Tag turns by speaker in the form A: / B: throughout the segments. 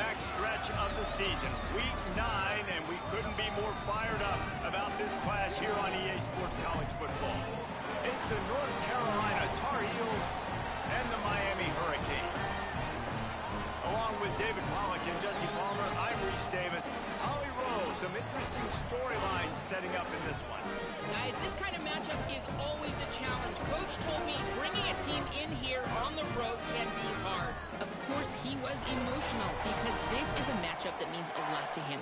A: backstretch of the season, week 9, and we couldn't be more fired up about this clash here on EA Sports College Football. It's the North Carolina Tar Heels and the Miami Hurricanes. Along with David Pollack and Jesse Palmer, I'm Reese Davis. Holly Rowe, some interesting storylines setting up in this one.
B: Guys, this kind of matchup is always a challenge. Coach told me bringing a team in here on the road can be hard. Of course, he was emotional because this is a matchup that means a lot to him.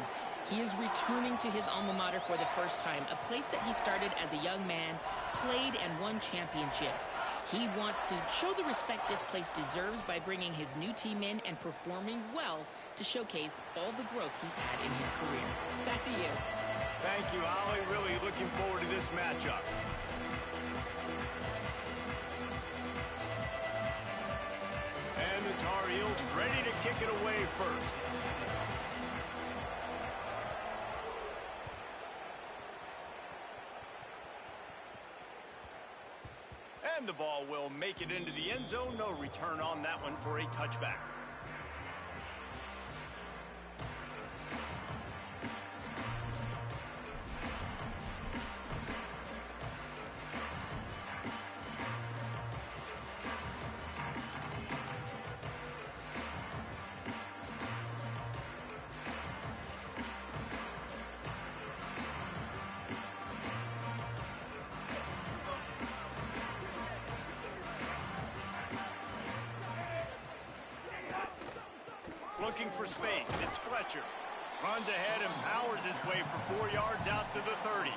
B: He is returning to his alma mater for the first time, a place that he started as a young man, played and won championships. He wants to show the respect this place deserves by bringing his new team in and performing well to showcase all the growth he's had in his career. Back to you.
A: Thank you, Holly. Really looking forward to this matchup. And the Tar Heels ready to kick it away first. And the ball will make it into the end zone. No return on that one for a touchback. Looking for space, it's Fletcher. Runs ahead and powers his way for 4 yards out to the 30.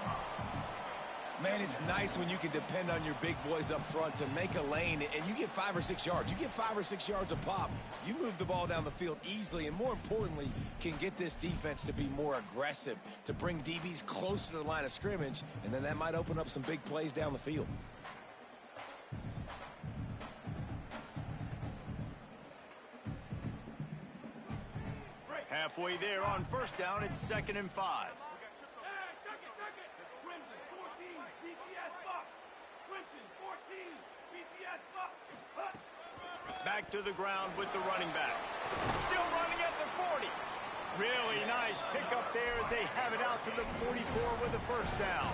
C: Man, it's nice when you can depend on your big boys up front to make a lane, and you get 5 or 6 yards. You get 5 or 6 yards a pop. You move the ball down the field easily, and more importantly, can get this defense to be more aggressive, to bring DBs close to the line of scrimmage, and then that might open up some big plays down the field.
A: Halfway there on first down, it's 2nd and 5. Back to the ground with the running back. Still running at the 40. Really nice pickup there as they have it out to the 44 with a first down.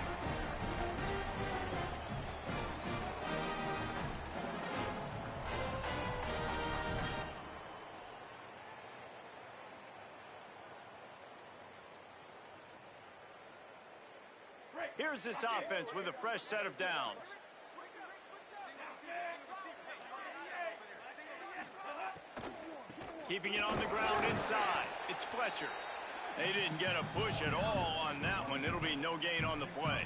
A: Here's this offense with a fresh set of downs. Keeping it on the ground inside. It's Fletcher. They didn't get a push at all on that one. It'll be no gain on the play.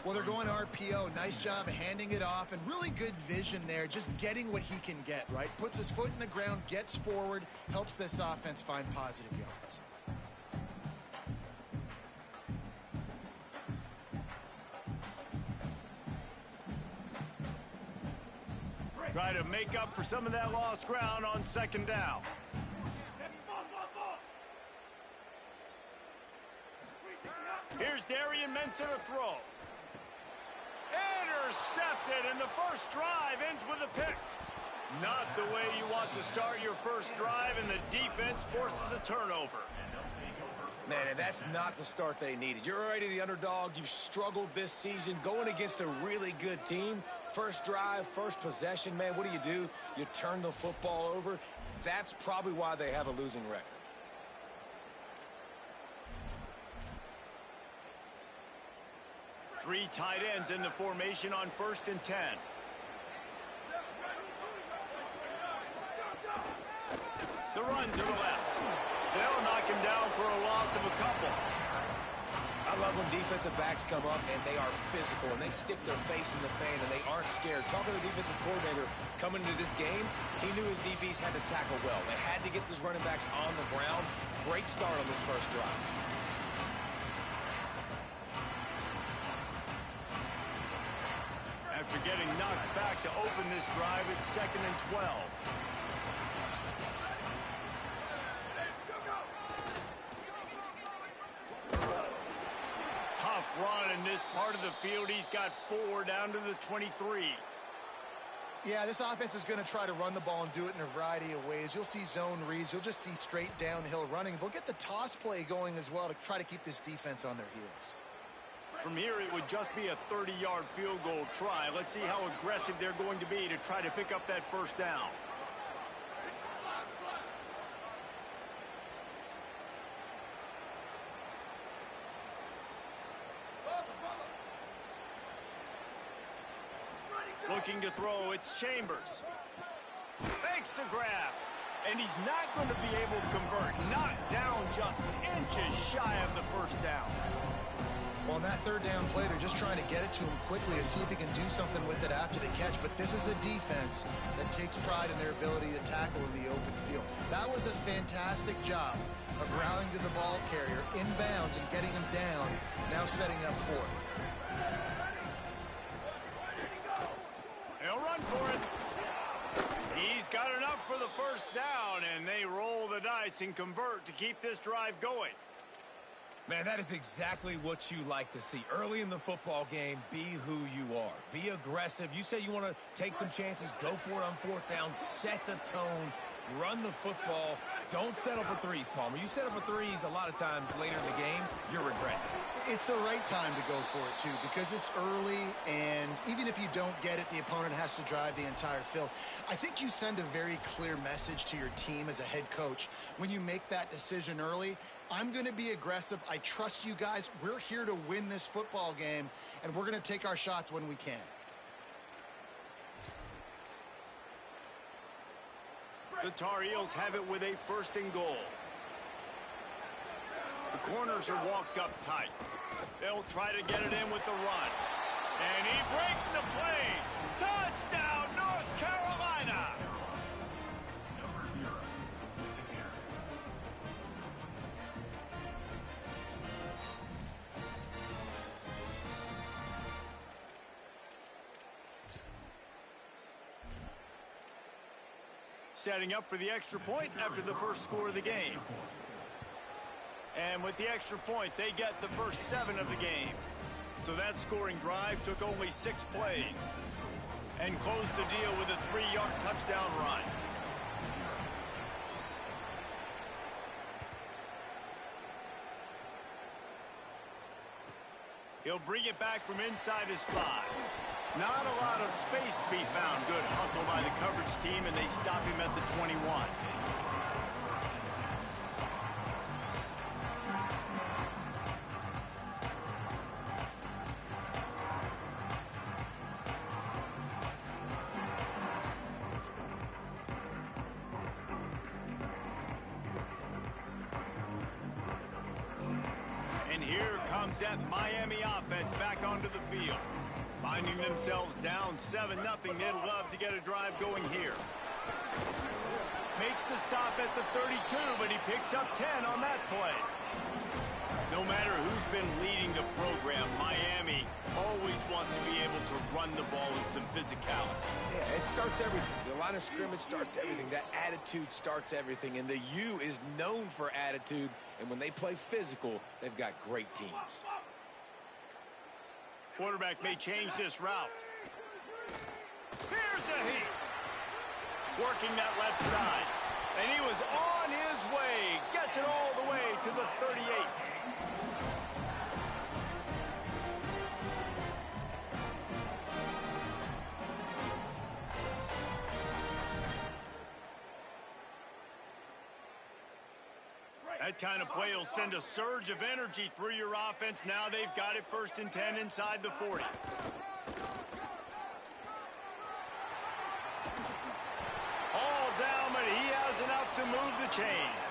D: Well, they're going to RPO. Nice job handing it off, and really good vision there, just getting what he can get, right? Puts his foot in the ground, gets forward, helps this offense find positive yards.
A: Try to make up for some of that lost ground on 2nd down. Here's Darian Mensa to throw. Intercepted, and the first drive ends with a pick. Not the way you want to start your first drive, and the defense forces a turnover.
C: Man, and that's not the start they needed. You're already the underdog. You've struggled this season going against a really good team. First drive, first possession, man, what do? You turn the football over. That's probably why they have a losing record.
A: Three tight ends in the formation on 1st and 10. The run to the left. They'll knock him down for a loss of a couple.
C: I love when defensive backs come up and they are physical and they stick their face in the fan and they aren't scared. Talking to the defensive coordinator coming into this game, he knew his DBs had to tackle well. They had to get those running backs on the ground. Great start on this first drive.
A: After getting knocked back to open this drive, it's 2nd and 12. Tough run in this part of the field. He's got 4 down to the 23.
D: Yeah, this offense is going to try to run the ball and do it in a variety of ways. You'll see zone reads. You'll just see straight downhill running. They'll get the toss play going as well to try to keep this defense on their heels.
A: From here, it would just be a 30-yard field goal try. Let's see how aggressive they're going to be to try to pick up that first down. Looking to throw, it's Chambers. Fakes the grab. And he's not going to be able to convert. Knocked down just inches shy of the first down.
D: Well, on that third down play, they're just trying to get it to him quickly to see if he can do something with it after the catch. But this is a defense that takes pride in their ability to tackle in the open field. That was a fantastic job of rallying to the ball carrier inbounds and getting him down, now setting up fourth.
A: They'll run for it. He's got enough for the first down, and they roll the dice and convert to keep this drive going.
C: Man, that is exactly what you like to see. Early in the football game, be who you are. Be aggressive. You say you want to take some chances, go for it on fourth down, set the tone, run the football. Don't settle for threes, Palmer. You settle for threes a lot of times later in the game, you're regretting it.
D: It's the right time to go for it, too, because it's early, and even if you don't get it, the opponent has to drive the entire field. I think you send a very clear message to your team as a head coach when you make that decision early. I'm going to be aggressive. I trust you guys. We're here to win this football game, and we're going to take our shots when we can.
A: The Tar Heels have it with a first and goal. The corners are walked up tight. They'll try to get it in with the run. And he breaks the play. Touchdown, North Carolina! Setting up for the extra point after the first score of the game. And with the extra point, they get the first 7 of the game. So that scoring drive took only 6 plays and closed the deal with a 3-yard touchdown run. He'll bring it back from inside his 5. Not a lot of space to be found. Good hustle by the coverage team, and they stop him at the 21. And here comes that Miami offense back onto the field. Finding themselves down 7-0, they'd love to get a drive going here. Makes the stop at the 32, but he picks up 10 on that play. No matter who's been leading the program, Miami always wants to be able to run the ball with some physicality.
C: Yeah, it starts everything. The line of scrimmage starts everything. That attitude starts everything. And the U is known for attitude. And when they play physical, they've got great teams.
A: Quarterback may change this route. Here's a heat. Working that left side. And he was on his way. Gets it all the way to the 38. That kind of play will send a surge of energy through your offense. Now they've got it 1st and 10 inside the 40. All down, but he has enough to move the chains.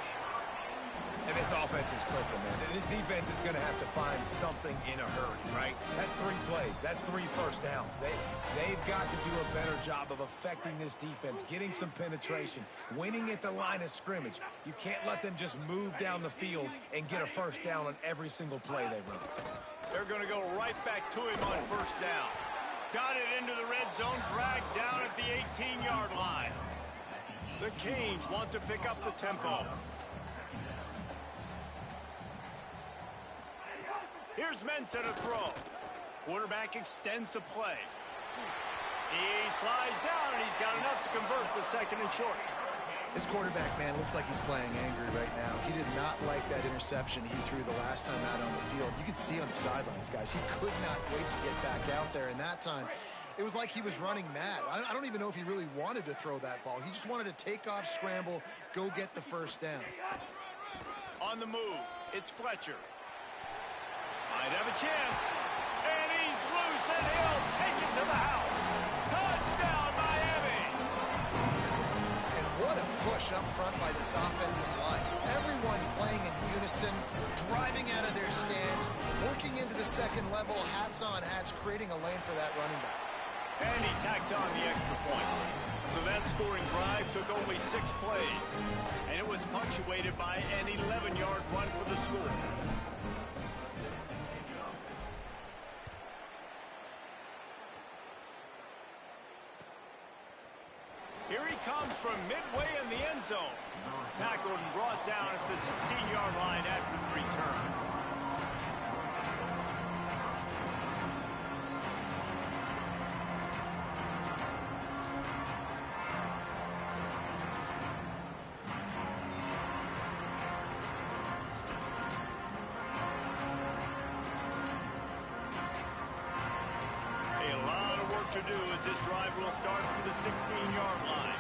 C: And this offense is clicking, man. This defense is going to have to find something in a hurry, right? That's 3 plays. That's 3 first downs. They've got to do a better job of affecting this defense, getting some penetration, winning at the line of scrimmage. You can't let them just move down the field and get a first down on every single play they run.
A: They're going to go right back to him on first down. Got it into the red zone, dragged down at the 18-yard line. The Canes want to pick up the tempo. Here's Mensah to throw. Quarterback extends the play. He slides down, and he's got enough to convert the second and short.
D: This quarterback, man, looks like he's playing angry right now. He did not like that interception he threw the last time out on the field. You could see on the sidelines, guys, he could not wait to get back out there. And that time, it was like he was running mad. I don't even know if he really wanted to throw that ball. He just wanted to take off, scramble, go get the first down.
A: On the move, it's Fletcher. Might have a chance. And he's loose, and he'll take it to the house. Touchdown, Miami!
D: And what a push up front by this offensive line. Everyone playing in unison, driving out of their stance, working into the second level, hats on hats, creating a lane for that running back.
A: And he tacks on the extra point. So that scoring drive took only 6 plays. And it was punctuated by an 11-yard run for the score. Here he comes from midway in the end zone. Tackled and brought down at the 16-yard line after the return. To do as this drive will start from the 16-yard line.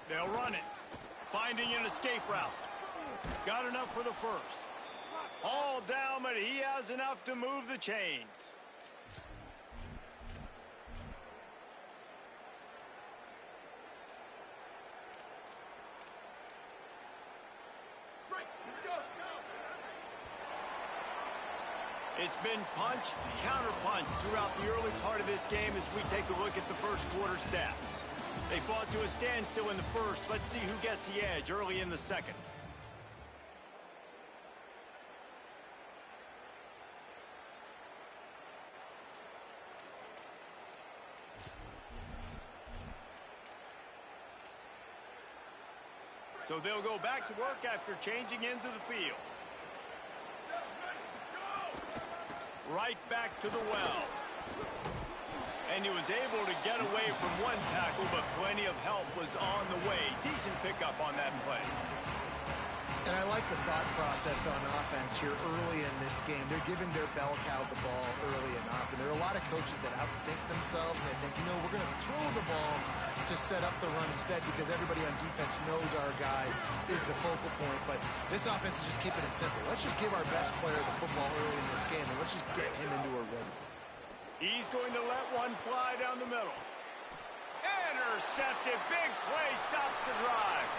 A: They'll run it, finding an escape route. Got enough for the first. All down, but he has enough to move the chains. It's been punch, counter-punch throughout the early part of this game as we take a look at the first quarter stats. They fought to a standstill in the first. Let's see who gets the edge early in the second. So they'll go back to work after changing into the field. Right back to the well. And he was able to get away from one tackle, but plenty of help was on the way. Decent pickup on that play.
D: And I like the thought process on offense here early in this game. They're giving their bell cow the ball early and often. There are a lot of coaches that outthink themselves. And they think, you know, we're going to throw the ball to set up the run instead because everybody on defense knows our guy is the focal point. But this offense is just keeping it simple. Let's just give our best player the football early in this game, and let's just get him into a rhythm.
A: He's going to let one fly down the middle. Intercepted. Big play stops the drive.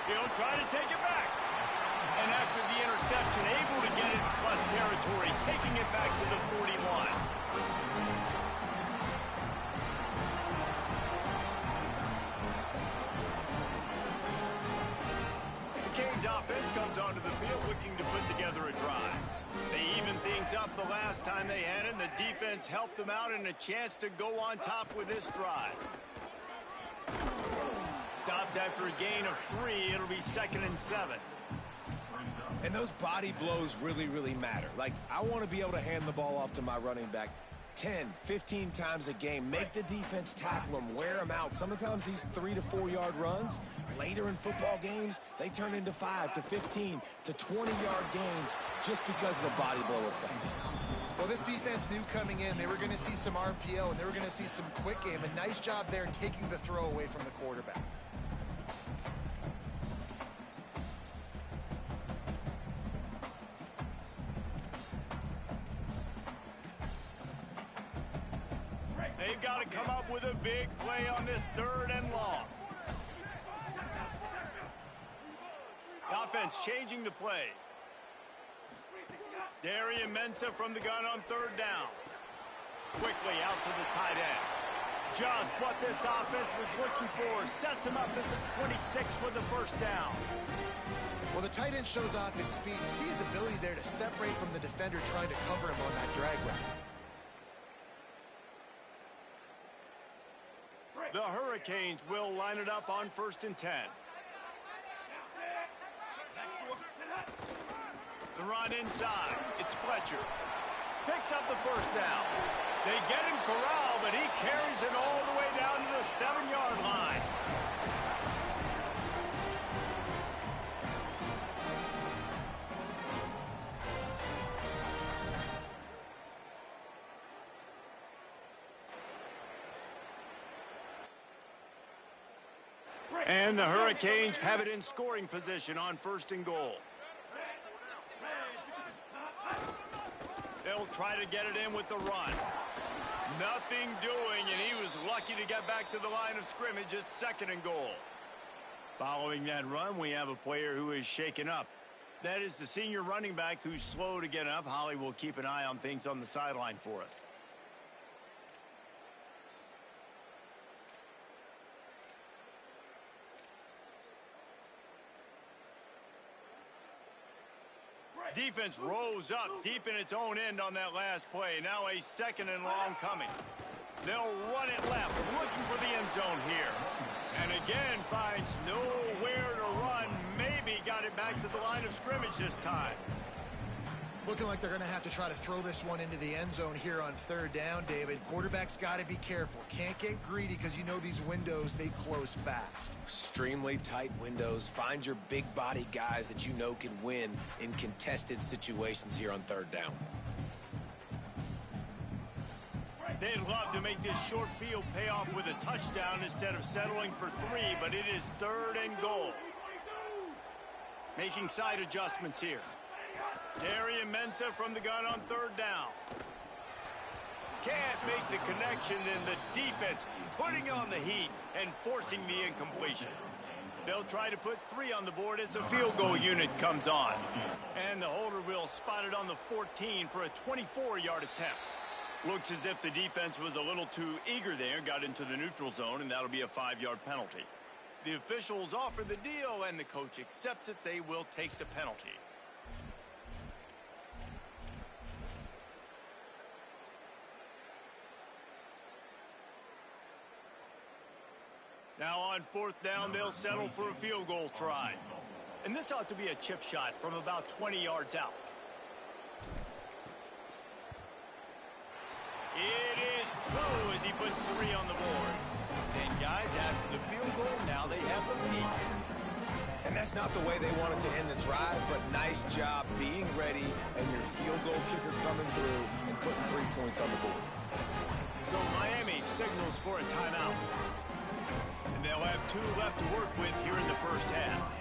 A: He'll try to take it back. And after the interception, able to get it in plus territory, taking it back to the 41. The Canes offense comes onto the field looking to put together a drive. They evened things up the last time they had it, and the defense helped them out and a chance to go on top with this drive. Stopped after a gain of 3. It'll be 2nd and 7.
C: And those body blows really, really matter. Like, I want to be able to hand the ball off to my running back 10, 15 times a game. Make the defense tackle them, wear them out. Sometimes these 3 to 4 yard runs, later in football games, they turn into 5 to 15 to 20-yard gains just because of the body blow effect.
D: Well, this defense knew coming in they were going to see some RPO and they were going to see some quick game. A nice job there taking the throw away from the quarterback.
A: They've got to come up with a big play on this 3rd and long. The offense changing the play. Darian Mensah from the gun on 3rd down. Quickly out to the tight end. Just what this offense was looking for. Sets him up at the 26 for the first down.
D: Well, the tight end shows off his speed. You see his ability there to separate from the defender trying to cover him on that drag route.
A: The Hurricanes will line it up on 1st and 10. The run inside. It's Fletcher. Picks up the first down. They get him corralled, but he carries it all the way down to the 7-yard line. And the Hurricanes have it in scoring position on 1st and goal. They'll try to get it in with the run. Nothing doing, and he was lucky to get back to the line of scrimmage at 2nd and goal. Following that run, we have a player who is shaken up. That is the senior running back who's slow to get up. Holly will keep an eye on things on the sideline for us. Defense rose up deep in its own end on that last play. Now a 2nd and long coming. They'll run it left, looking for the end zone here. And again, finds nowhere to run. Maybe got it back to the line of scrimmage this time.
D: It's looking like they're going to have to try to throw this one into the end zone here on 3rd down, David. Quarterback's got to be careful. Can't get greedy because you know these windows, they close fast.
C: Extremely tight windows. Find your big body guys that you know can win in contested situations here on 3rd down.
A: They'd love to make this short field pay off with a touchdown instead of settling for 3, but it is 3rd and goal. Making side adjustments here. Darian Mensah from the gun on 3rd down. Can't make the connection, and the defense putting on the heat and forcing the incompletion. They'll try to put 3 on the board as the field goal unit comes on. And the holder will spot it on the 14 for a 24-yard attempt. Looks as if the defense was a little too eager there, got into the neutral zone, and that'll be a 5-yard penalty. The officials offer the deal, and the coach accepts it. They will take the penalty. Now on 4th down, they'll settle for a field goal try. And this ought to be a chip shot from about 20 yards out. It is true as he puts 3 on the board. And guys, after the field goal, now they have the lead.
C: And that's not the way they wanted to end the drive, but nice job being ready and your field goal kicker coming through and putting 3 points on the board.
A: So Miami signals for a timeout. And they'll have 2 left to work with here in the 1st half.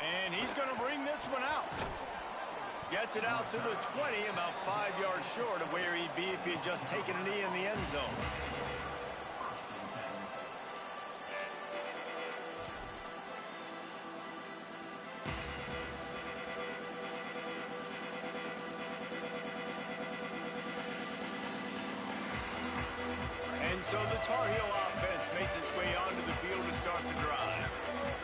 A: And he's going to bring this one out. Gets it out to the 20, about 5 yards short of where he'd be if he had just taken a knee in the end zone. And so the Tar Heel offense makes its way onto the field to start the drive.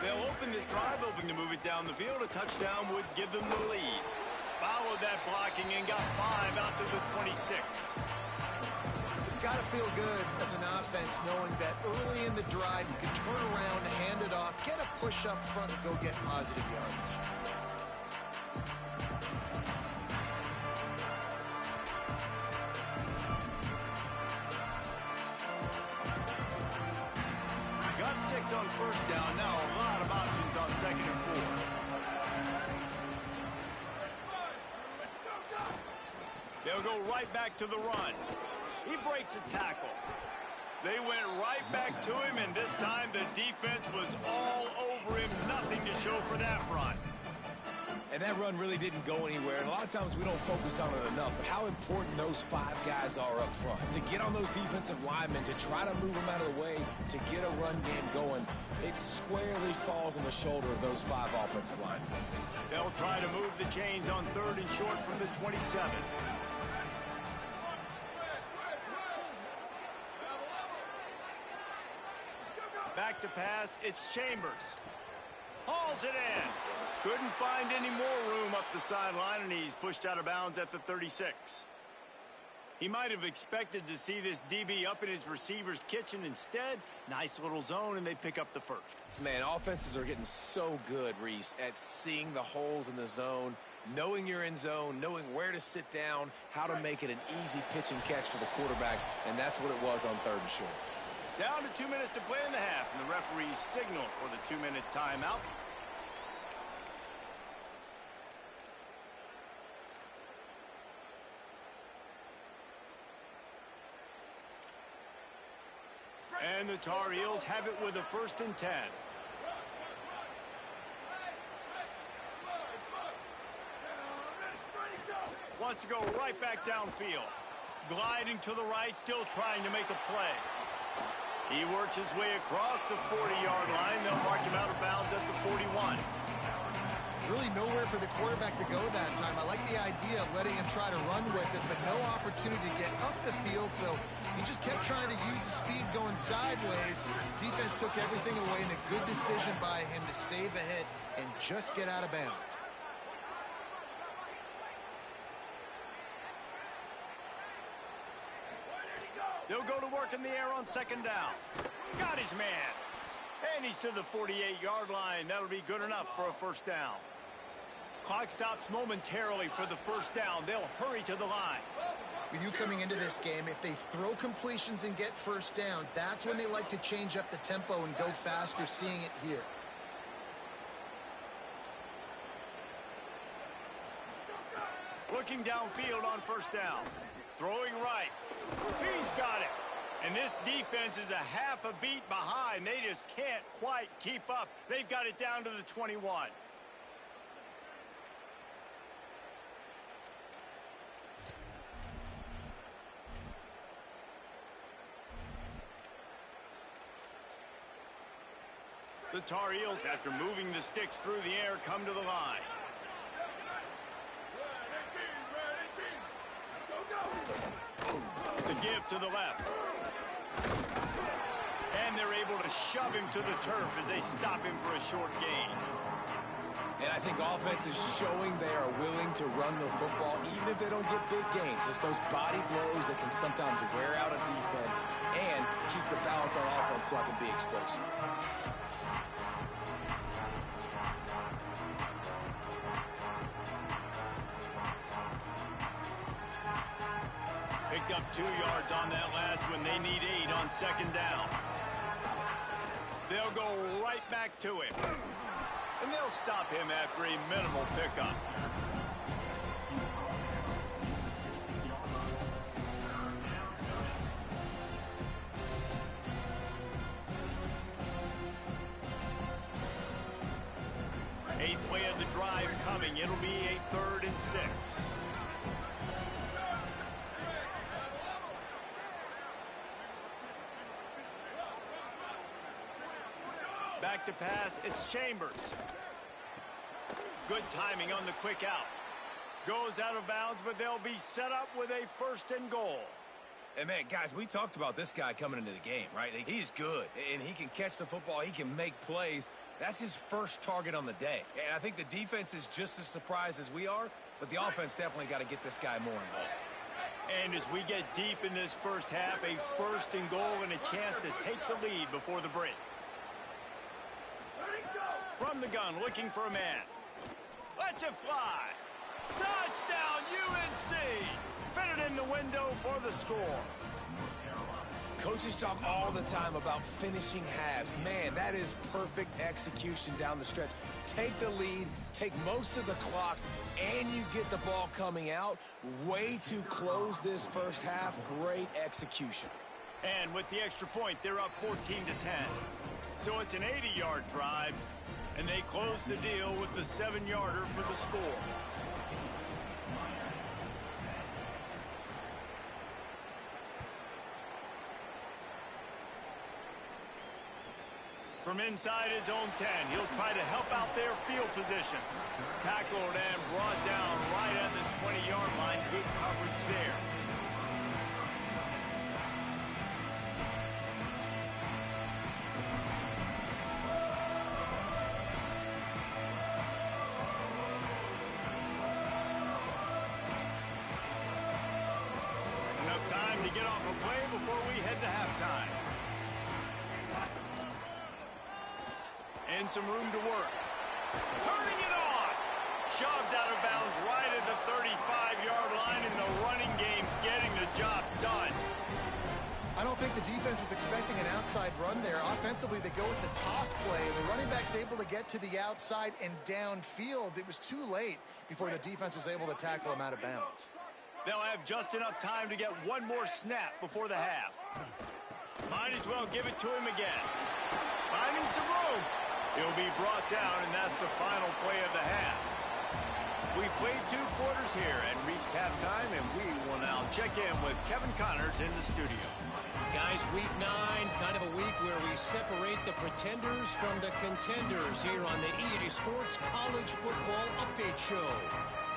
A: They'll open this drive, hoping to move it down the field. A touchdown would give them the lead. Followed that blocking and got 5 out to the 26.
D: It's got to feel good as an offense knowing that early in the drive you can turn around, hand it off, get a push up front, and go get positive yardage.
A: Got 6 on 1st down. Now a lot of options on 2nd and 4. They'll go right back to the run. He breaks a tackle. They went right back to him, and this time the defense was all over him. Nothing to show for that run.
C: And that run really didn't go anywhere. And a lot of times we don't focus on it enough. But how important those 5 guys are up front. To get on those defensive linemen, to try to move them out of the way, to get a run game going, it squarely falls on the shoulder of those 5 offensive linemen.
A: They'll try to move the chains on 3rd and short from the 27. Back to pass, it's Chambers. Hauls it in. Couldn't find any more room up the sideline, and he's pushed out of bounds at the 36. He might have expected to see this DB up in his receiver's kitchen. Instead, nice little zone, and they pick up the first.
C: Man, offenses are getting so good, Reese, at seeing the holes in the zone, knowing you're in zone, knowing where to sit down, how to make it an easy pitch and catch for the quarterback, and that's what it was on 3rd and short.
A: Down to 2 minutes to play in the half, and the referee's signal for the 2-minute timeout. And the Tar Heels have it with a 1st and 10. Wants to go right back downfield. Gliding to the right, still trying to make a play. He works his way across the 40-yard line. They'll mark him out of bounds at the 41.
D: Really nowhere for the quarterback to go that time. I like the idea of letting him try to run with it, but no opportunity to get up the field, so he just kept trying to use the speed going sideways. Defense took everything away, and a good decision by him to save a hit and just get out of bounds.
A: They'll go to work in the air on 2nd down. Got his man. And he's to the 48-yard line. That'll be good enough for a 1st down. Clock stops momentarily for the 1st down. They'll hurry to the line.
D: When you coming into this game, if they throw completions and get 1st downs, that's when they like to change up the tempo and go faster, seeing it here.
A: Looking downfield on 1st down. Throwing right. He's got it. And this defense is a half a beat behind. They just can't quite keep up. They've got it down to the 21. The Tar Heels, after moving the sticks through the air, come to the line. The give to the left. And they're able to shove him to the turf as they stop him for a short gain.
C: And I think offense is showing they are willing to run the football, even if they don't get big gains. Just those body blows that can sometimes wear out a defense and keep the balance on offense so I can be explosive.
A: Picked up 2 yards on that last one. They need 8 on 2nd down. They'll go right back to him. And they'll stop him after a minimal pickup. Eighth play of the drive coming. It'll be a 3rd and 6. Back to pass, it's Chambers. Good timing on the quick out. Goes out of bounds, but they'll be set up with a 1st and goal.
C: And man, guys, we talked about this guy coming into the game, right? He's good, and he can catch the football. He can make plays. That's his first target on the day. And I think the defense is just as surprised as we are, but the offense definitely got to get this guy more involved.
A: And as we get deep in this first half, a 1st and goal and a chance to take the lead before the break. From the gun, looking for a man. Lets it fly. Touchdown, UNC! Fitted in the window for the score.
C: Coaches talk all the time about finishing halves. Man, that is perfect execution down the stretch. Take the lead, take most of the clock, and you get the ball coming out. Way to close this first half. Great execution.
A: And with the extra point, they're up 14 to 10. So it's an 80-yard drive. And they close the deal with the 7-yarder for the score. From inside his own 10, he'll try to help out their field position. Tackled and brought down right at the 20-yard line. Good coverage there. head to halftime. And some room to work. Turning it on. Shoved out of bounds right at the 35-yard line in the running game, getting the job done.
D: I don't think the defense was expecting an outside run there. Offensively, they go with the toss play. The running back's able to get to the outside and downfield. It was too late before the defense was able to tackle him out of bounds.
A: They'll have just enough time to get one more snap before the half. Might as well give it to him again. Finding some room. He'll be brought down, and that's the final play of the half. We played 2 quarters here and reached halftime, and we will now check in with Kevin Connors in the studio.
E: Guys, week 9, kind of a week where we separate the pretenders from the contenders here on the EA Sports College Football Update Show.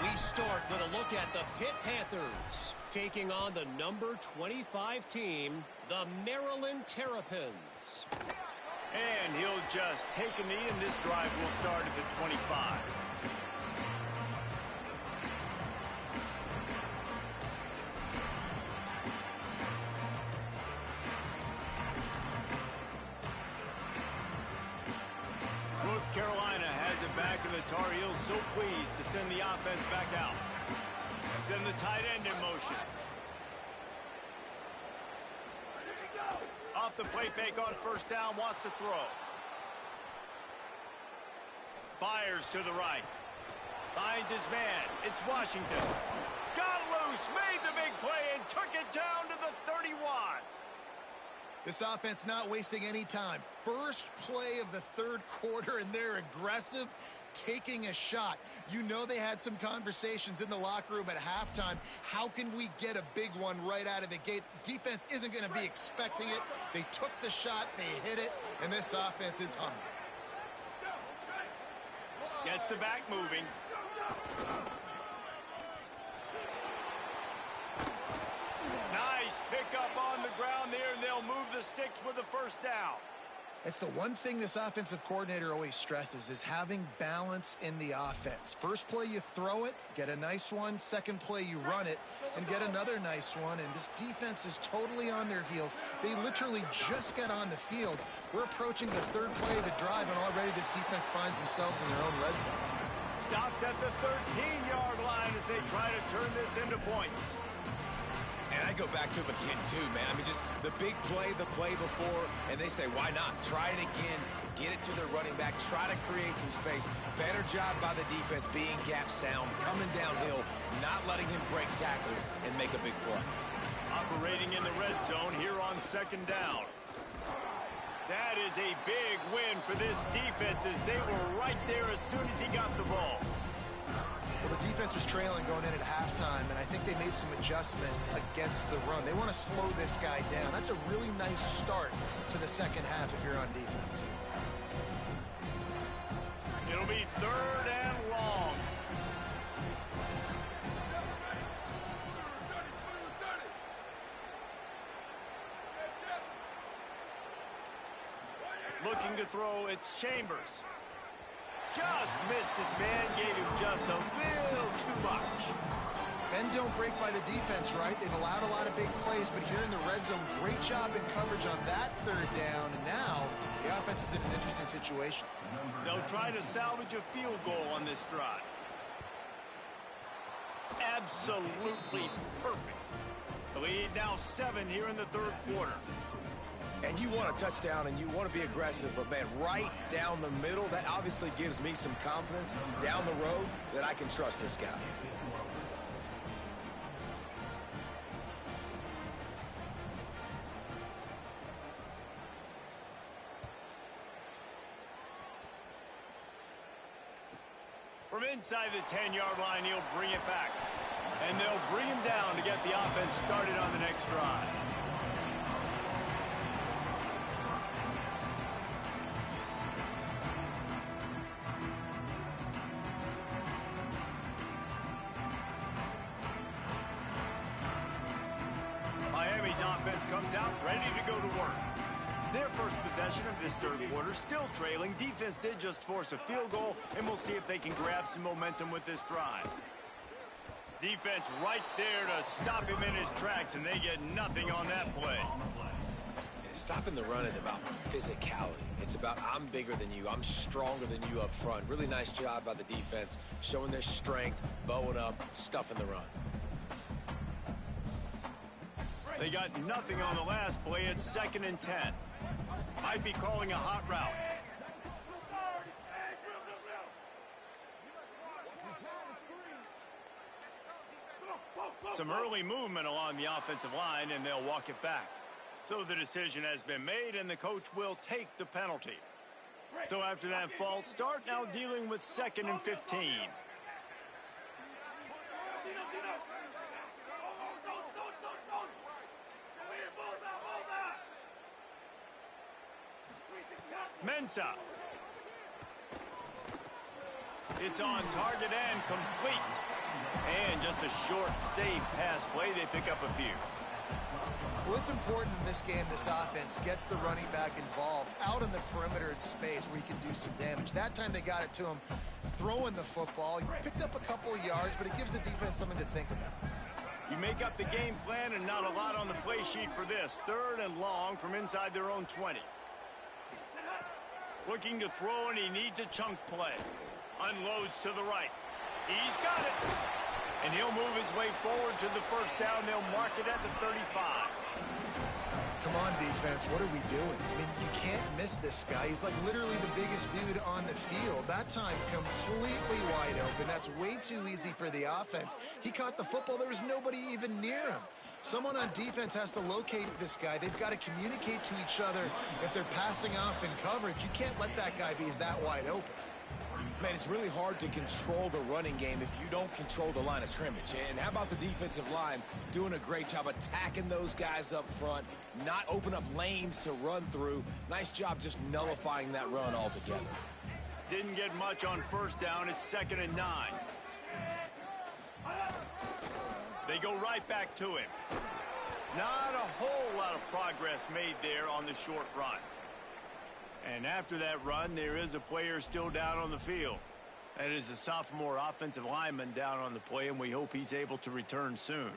E: We start with a look at the Pitt Panthers taking on the number 25 team, the Maryland Terrapins.
A: And he'll just take a knee, and this drive will start at the 25. North Carolina has it back, and the Tar Heels so pleased to send the offense back out. Send the tight end in motion. Off the play fake on first down, wants to throw. Fires to the right. Finds his man. It's Washington. Got loose, made the big play, and took it down to the 31.
D: This offense not wasting any time. First play of the 3rd quarter, and they're aggressive, taking a shot. You know they had some conversations in the locker room at halftime. How can we get a big one right out of the gate? Defense isn't going to be expecting it. They took the shot, they hit it, and this offense is humming.
A: Gets the back moving. Nice pickup on the ground there, and they'll move the sticks with the first down.
D: It's the one thing this offensive coordinator always stresses is having balance in the offense. First play you throw it, get a nice one. Second play you run it and get another nice one. And this defense is totally on their heels. They literally just got on the field. We're approaching the 3rd play of the drive, and already this defense finds themselves in their own red zone.
A: Stopped at the 13-yard line as they try to turn this into points.
C: And I go back to him again, too, man. I mean, just the big play, the play before, and they say, why not? Try it again, get it to their running back, try to create some space. Better job by the defense being gap sound, coming downhill, not letting him break tackles and make a big play.
A: Operating in the red zone here on 2nd down. That is a big win for this defense as they were right there as soon as he got the ball.
D: Well, the defense was trailing going in at halftime, and I think they made some adjustments against the run. They want to slow this guy down. That's a really nice start to the second half if you're on defense.
A: It'll be 3rd and long. Looking to throw, it's Chambers. Just missed his man, gave him just a little too much.
D: Bend don't break by the defense, right? They've allowed a lot of big plays, but here in the red zone, great job in coverage on that 3rd down. And now the offense is in an interesting situation.
A: They'll try to salvage a field goal on this drive. Absolutely perfect. The lead now 7 here in the 3rd quarter.
C: And you want a touchdown and you want to be aggressive, but, man, right down the middle, that obviously gives me some confidence down the road that I can trust this guy.
A: From inside the 10-yard line, he'll bring it back. And they'll bring him down to get the offense started on the next drive. Miami's offense comes out ready to go to work. Their first possession of this 3rd quarter, still trailing. Defense did just force a field goal, and we'll see if they can grab some momentum with this drive. Defense right there to stop him in his tracks, and they get nothing on that play.
C: Stopping the run is about physicality. It's about I'm bigger than you, I'm stronger than you up front. Really nice job by the defense, showing their strength, bowing up, stuffing the run.
A: They got nothing on the last play. It's 2nd and 10. Might be calling a hot route. Some early movement along the offensive line, and they'll walk it back. So the decision has been made, and the coach will take the penalty. So after that false start, now dealing with 2nd and 15. Mensah. It's on target and complete. And just a short, safe pass play. They pick up a few.
D: Well, it's important in this game, this offense gets the running back involved out in the perimeter in space where he can do some damage. That time they got it to him throwing the football. He picked up a couple of yards, but it gives the defense something to think about.
A: You make up the game plan and not a lot on the play sheet for this. 3rd and long from inside their own 20. Looking to throw, and he needs a chunk play. Unloads to the right. He's got it. And he'll move his way forward to the first down. They'll mark it at the 35.
D: Come on, defense. What are we doing? I mean, you can't miss this guy. He's like literally the biggest dude on the field. That time, completely wide open. That's way too easy for the offense. He caught the football. There was nobody even near him. Someone on defense has to locate this guy. They've got to communicate to each other if they're passing off in coverage. You can't let that guy be that wide open.
C: Man, it's really hard to control the running game if you don't control the line of scrimmage. And how about the defensive line doing a great job attacking those guys up front, not open up lanes to run through. Nice job just nullifying that run altogether.
A: Didn't get much on first down. It's 2nd and 9. They go right back to him. Not a whole lot of progress made there on the short run. And after that run, there is a player still down on the field. That is a sophomore offensive lineman down on the play, and we hope he's able to return soon.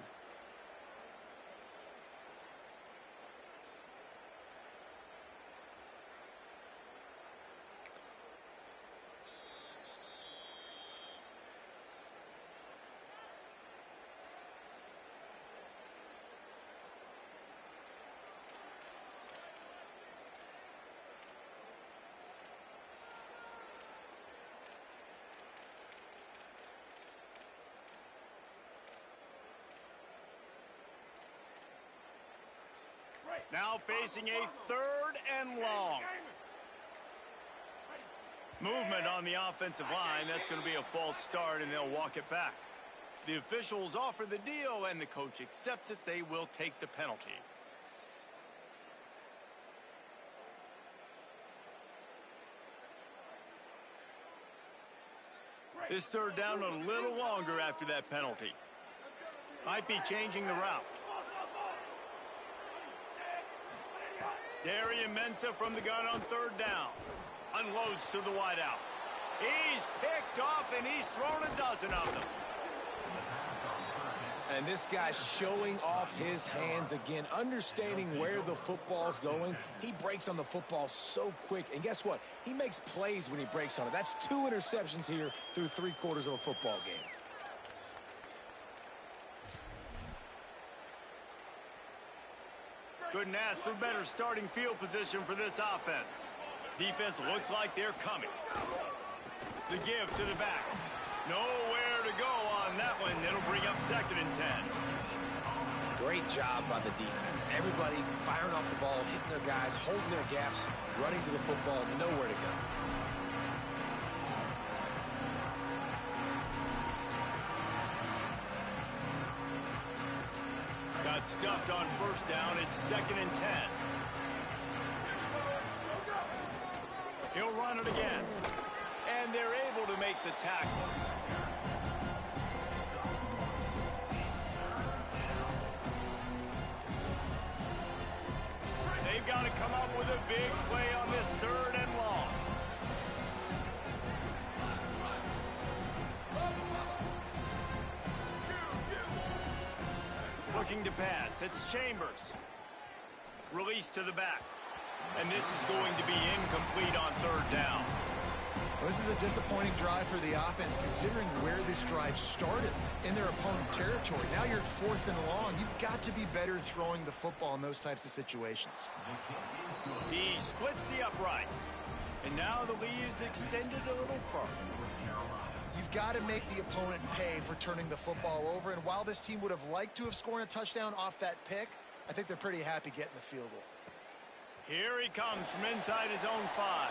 A: Now facing a 3rd and long. Movement on the offensive line. That's going to be a false start, and they'll walk it back. The officials offer the deal, and the coach accepts it. They will take the penalty. This 3rd down a little longer after that penalty. Might be changing the route. Darian Mensah from the gun on 3rd down. Unloads to the wideout. He's picked off, and he's thrown a dozen of them.
C: And this guy's showing off his hands again, understanding where the football's going. He breaks on the football so quick. And guess what? He makes plays when he breaks on it. That's 2 interceptions here through 3/4 of a football game.
A: Couldn't ask for better starting field position for this offense. Defense looks like they're coming. The give to the back. Nowhere to go on that one. It'll bring up 2nd and 10.
C: Great job by the defense. Everybody firing off the ball, hitting their guys, holding their gaps, running to the football, nowhere to go.
A: Got stuffed on first down. It's 2nd and 10. He'll run it again. And they're able to make the tackle. They've got to come up with a big play on this 3rd and long. Looking to pass. It's Chambers. Release to the back. And this is going to be incomplete on third down.
D: Well, this is a disappointing drive for the offense, considering where this drive started in their opponent territory. Now you're at 4th and long. You've got to be better throwing the football in those types of situations.
A: He splits the uprights. And now the lead is extended a little further.
D: You've got to make the opponent pay for turning the football over. And while this team would have liked to have scored a touchdown off that pick, I think they're pretty happy getting the field goal.
A: Here he comes from inside his own 5.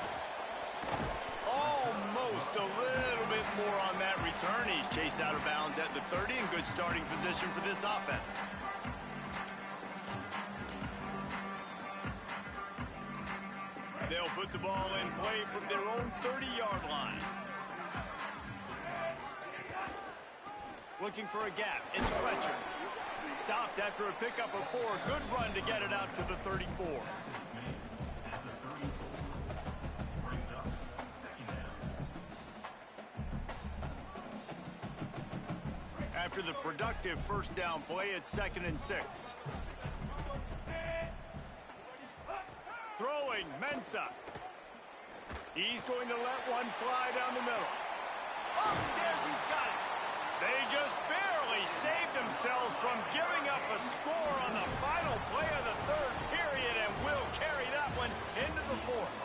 A: Almost a little bit more on that return. He's chased out of bounds at the 30 in good starting position for this offense. They'll put the ball in play from their own 30-yard line. Looking for a gap. It's Fletcher. Stopped after a pickup of 4. Good run to get it out to the 34. After the productive first down play, it's 2nd and 6. Throwing, Mensah. He's going to let one fly down the middle. Upstairs, he's got it. They just barely saved themselves from giving up a score on the final play of the 3rd period, and will carry that one into the 4th.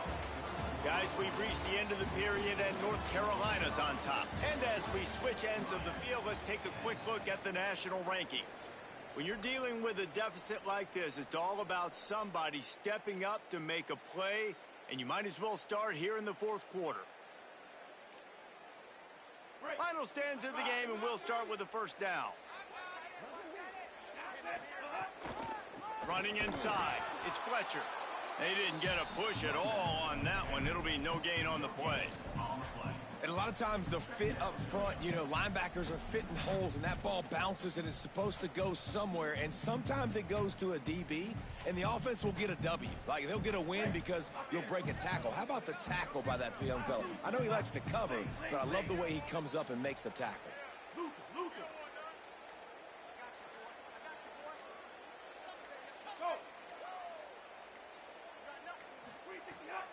A: Guys, we've reached the end of the period, and North Carolina's on top. And as we switch ends of the field, let's take a quick look at the national rankings. When you're dealing with a deficit like this, it's all about somebody stepping up to make a play, and you might as well start here in the 4th quarter. Final stands of the game, and we'll start with the first down. Running inside, it's Fletcher. They didn't get a push at all on that one. It'll be no gain on the play.
C: And a lot of times the fit up front, you know, linebackers are fitting holes, and that ball bounces, and it's supposed to go somewhere, and sometimes it goes to a DB, and the offense will get a W. Like, they'll get a win because you'll break a tackle. How about the tackle by that young fella? I know he likes to cover, but I love the way he comes up and makes the tackle.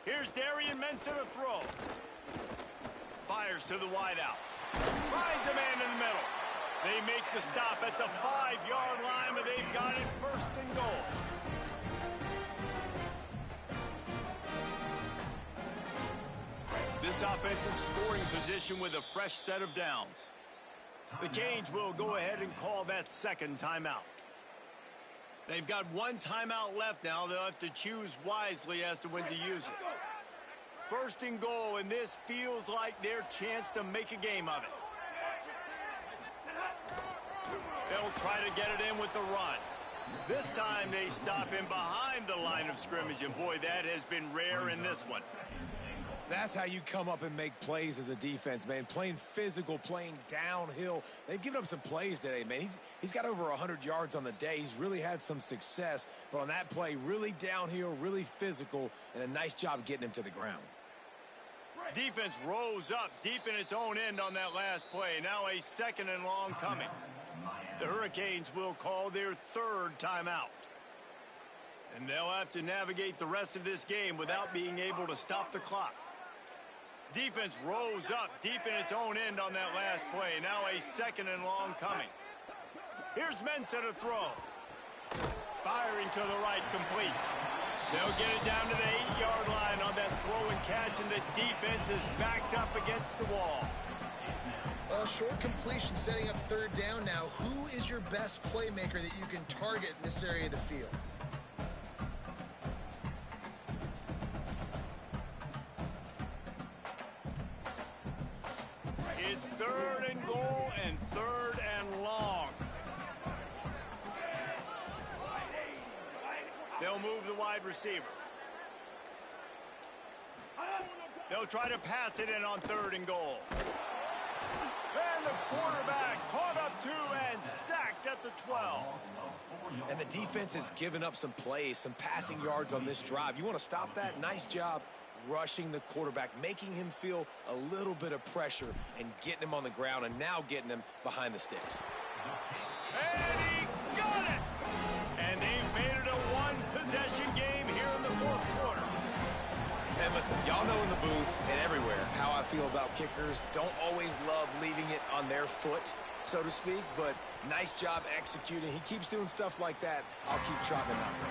A: Here's Darian Mensah to throw. Fires to the wideout. Finds a man in the middle. They make the stop at the 5-yard line, but they've got it 1st and goal. This offensive scoring position with a fresh set of downs. The Canes will go ahead and call that 2nd timeout. They've got 1 timeout left now. They'll have to choose wisely as to when to use it. 1st and goal, and this feels like their chance to make a game of it. They'll try to get it in with the run. This time they stop him behind the line of scrimmage, and boy, that has been rare in this one.
C: That's how you come up and make plays as a defense, man. Playing physical, playing downhill. They've given up some plays today, man. He's got over 100 yards on the day. He's really had some success. But on that play, really downhill, really physical, and a nice job getting him to the ground.
A: Defense rose up deep in its own end on that last play. Now a 2nd and long coming. The Hurricanes will call their 3rd timeout. And they'll have to navigate the rest of this game without being able to stop the clock. Defense rose up deep in its own end on that last play. Now a 2nd and long coming. Here's Mensah to throw. Firing to the right, complete. They'll get it down to the 8-yard line on that throw and catch, and the defense is backed up against the wall.
D: Well, short completion setting up 3rd down now. Who is your best playmaker that you can target in this area of the field?
A: It's 3rd and goal and 3rd and long. They'll move the wide receiver. They'll try to pass it in on 3rd and goal. And the quarterback caught up to and sacked at the 12.
C: And the defense has given up some plays, some passing yards on this drive. You want to stop that? Nice job rushing the quarterback, making him feel a little bit of pressure and getting him on the ground, and now getting him behind the sticks.
A: And he got it! And they've made it a 1-possession game here in the 4th quarter.
C: And listen, y'all know in the booth and everywhere how I feel about kickers. Don't always love leaving it on their foot, so to speak, but nice job executing. He keeps doing stuff like that. I'll keep trotting him out there.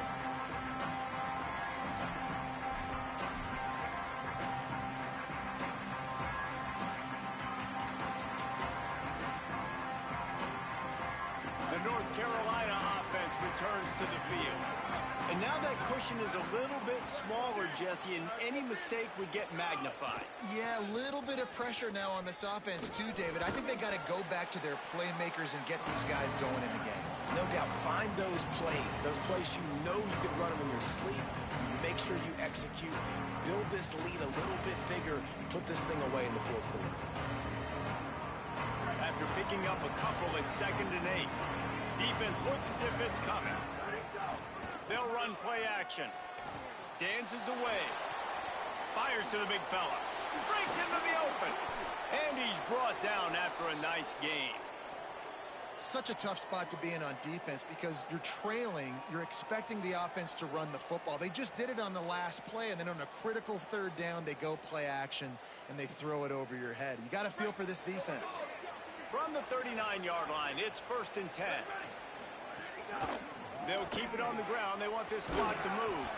A: The North Carolina offense returns to the field. And now that cushion is a little bit smaller, Jesse, and any mistake would get magnified.
D: Yeah, a little bit of pressure now on this offense too, David. I think they got to go back to their playmakers and get these guys going in the game.
C: No doubt, find those plays you know you can run them in your sleep. You make sure you execute, build this lead a little bit bigger, put this thing away in the fourth quarter.
A: After picking up a couple at 2nd and 8, defense looks as if it's coming. They'll run play action. Dances away. Fires to the big fella. Breaks into the open. And he's brought down after a nice gain.
D: Such a tough spot to be in on defense because you're trailing. You're expecting the offense to run the football. They just did it on the last play, and then on a critical 3rd down, they go play action, and they throw it over your head. You got to feel for this defense.
A: From the 39-yard line, it's 1st and 10. They'll keep it on the ground. They want this clock to move.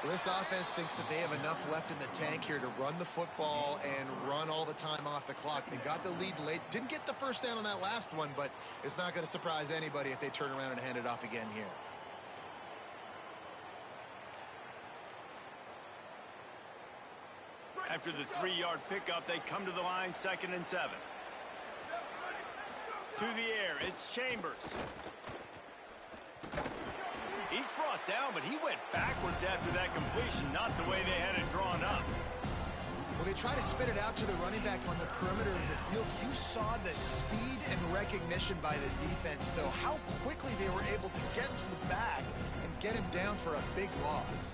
D: Well, this offense thinks that they have enough left in the tank here to run the football and run all the time off the clock. They got the lead late. Didn't get the 1st down on that last one, but it's not going to surprise anybody if they turn around and hand it off again here.
A: After the 3-yard pickup, they come to the line, 2nd and 7. To the air, it's Chambers. He's brought down, but he went backwards after that completion, not the way they had it drawn up.
D: Well, they try to spit it out to the running back on the perimeter of the field. You saw the speed and recognition by the defense, though, how quickly they were able to get to the back and get him down for a big loss.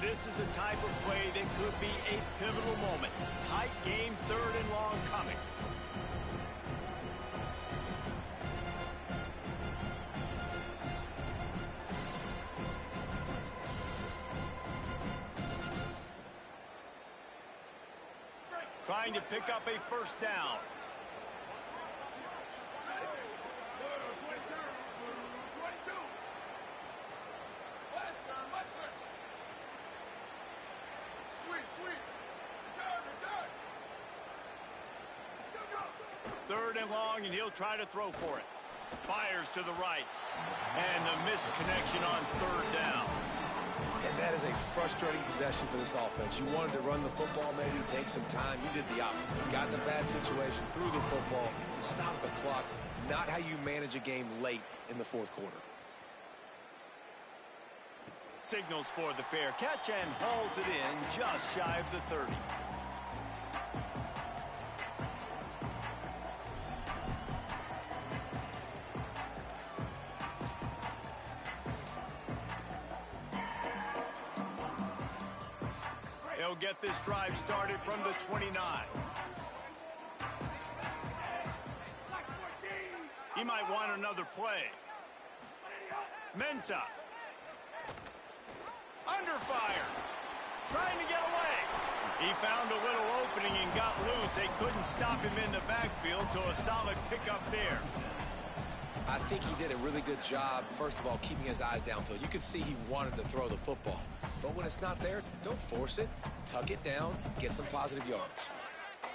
A: This is the type of play that could be a pivotal moment. Tight game, 3rd and long coming. Trying to pick up a 1st down. Third and long, and he'll try to throw for it. Fires to the right. And the misconnection on 3rd down.
C: And that is a frustrating possession for this offense. You wanted to run the football, maybe take some time. You did the opposite. You got in a bad situation, threw the football, stopped the clock. Not how you manage a game late in the fourth quarter.
A: Signals for the fair catch and hauls it in just shy of the 30. They'll get this drive started from the 29. He might want another play. Mensah. Under fire. Trying to get away. He found a little opening and got loose. They couldn't stop him in the backfield, so a solid pickup there.
C: I think he did a really good job, first of all, keeping his eyes downfield. You could see he wanted to throw the football. But when it's not there, don't force it. Tuck it down, get some positive yards.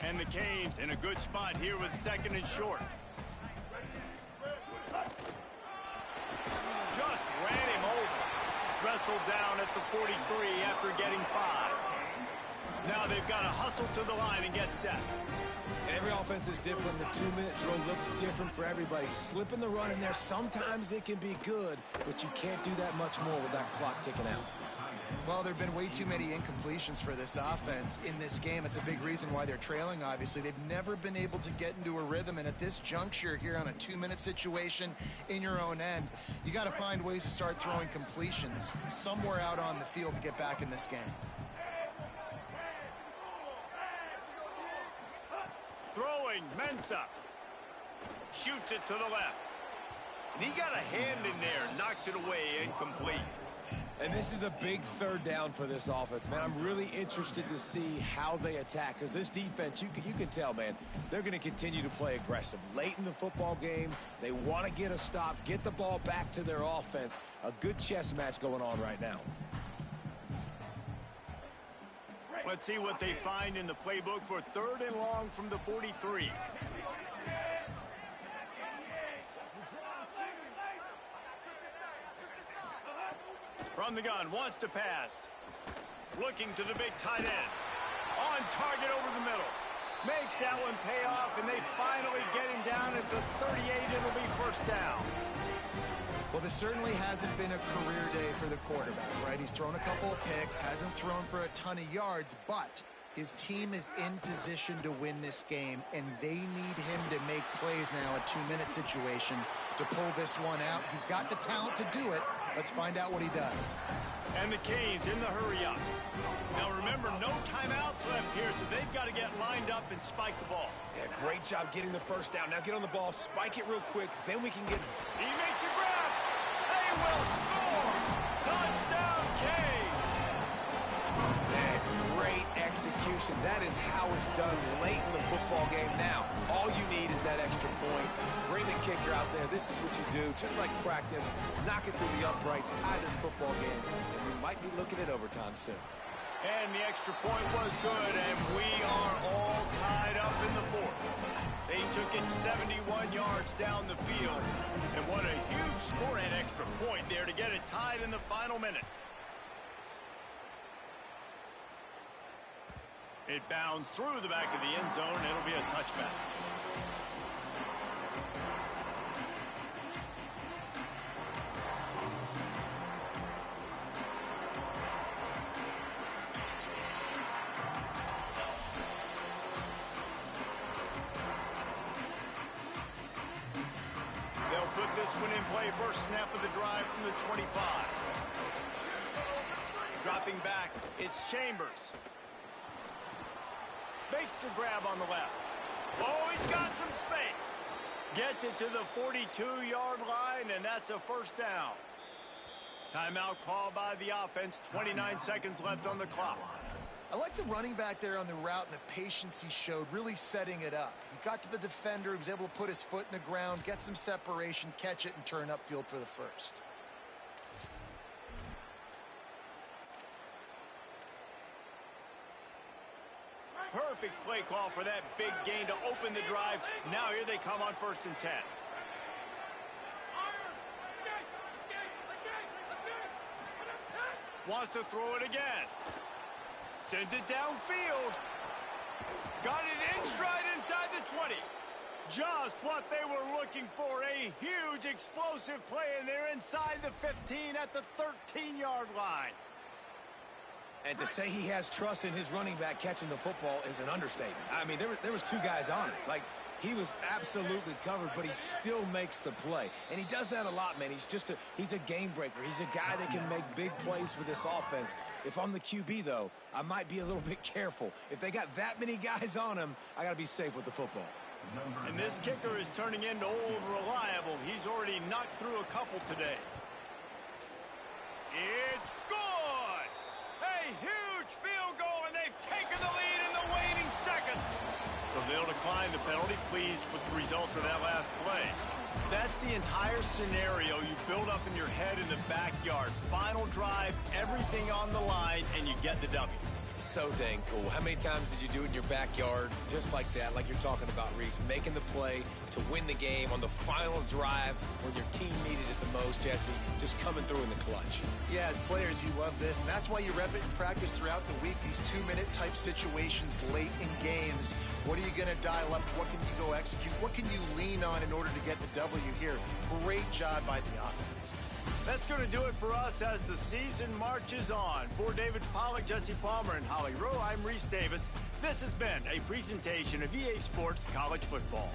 A: And the Canes in a good spot here with 2nd and short. Just ran him over. Wrestled down at the 43 after getting 5. Now they've got to hustle to the line and get set.
C: And every offense is different. The 2-minute drill looks different for everybody. Slipping the run in there, sometimes it can be good, but you can't do that much more with that clock ticking out.
D: Well, there have been way too many incompletions for this offense in this game. It's a big reason why they're trailing, obviously. They've never been able to get into a rhythm, and at this juncture here on a 2-minute situation in your own end, you got to find ways to start throwing completions somewhere out on the field to get back in this game.
A: Throwing, Mensah. Shoots it to the left. And he got a hand in there, knocks it away, incomplete.
C: And this is a big third down for this offense, man. I'm really interested to see how they attack, because this defense, you can tell, man, they're going to continue to play aggressive. Late in the football game, they want to get a stop, get the ball back to their offense. A good chess match going on right now.
A: Let's see what they find in the playbook for 3rd and long from the 43. From the gun, wants to pass. Looking to the big tight end. On target over the middle. Makes that one pay off, and they finally get him down at the 38. It'll be 1st down.
D: Well, this certainly hasn't been a career day for the quarterback, right? He's thrown a couple of picks, hasn't thrown for a ton of yards, but his team is in position to win this game, and they need him to make plays now, a 2-minute situation, to pull this one out. He's got the talent to do it. Let's find out what he does.
A: And the Canes in the hurry up. Now remember, no timeouts left here, so they've got to get lined up and spike the ball.
C: Yeah, great job getting the 1st down. Now get on the ball, spike it real quick, then we can get...
A: He makes a grab. They will score. Touchdown, Canes.
C: Man, great execution. That is how it's done late in the football game. Now, all you need is that extra point. Bring the kicker out there. This is what you do. Just like practice, knock it through the uprights, tie this football game, and we might be looking at overtime soon.
A: And the extra point was good, and we are all tied up in the 4th. They took it 71 yards down the field, and what a huge score and extra point there to get it tied in the final minute. It bounds through the back of the end zone, and it'll be a touchback. They'll put this one in play. First snap of the drive from the 25. Dropping back, it's Chambers. Makes the grab on the left. Oh, he's got some space. Gets it to the 42-yard line, and that's a 1st down. Timeout called by the offense. 29 seconds left on the clock.
D: I like the running back there on the route and the patience he showed, really setting it up. He got to the defender, he was able to put his foot in the ground, get some separation, catch it, and turn upfield for the 1st.
A: Perfect play call for that big gain to open the drive. Now here they come on 1st and 10. Wants to throw it again. Sends it downfield. Got it in stride inside the 20. Just what they were looking for. A huge explosive play, and they're inside the 15 at the 13-yard line.
C: And to say he has trust in his running back catching the football is an understatement. I mean, there was 2 guys on it. Like, he was absolutely covered, but he still makes the play. And he does that a lot, man. He's a game breaker. He's a guy that can make big plays for this offense. If I'm the QB, though, I might be a little bit careful. If they got that many guys on him, I got to be safe with the football.
A: And this kicker is turning into old reliable. He's already knocked through a couple today. It's good! A huge field goal, and they've taken the lead in the waning seconds. So they'll decline the penalty, pleased with the results of that last play. That's the entire scenario you build up in your head in the backyard. Final drive, everything on the line, and you get the W.
C: So dang cool. How many times did you do it in your backyard just like that, like you're talking about, Reese? Making the play to win the game on the final drive when your team needed it the most, Jesse. Just coming through in the clutch.
D: Yeah, as players, you love this, and that's why you rep it in practice throughout the week. These 2-minute type situations late in games. What are you going to dial up? What can you go execute? What can you lean on in order to get the W here? Great job by the offense.
A: That's going to do it for us as the season marches on. For David Pollack, Jesse Palmer, and Holly Rowe, I'm Reese Davis. This has been a presentation of EA Sports College Football.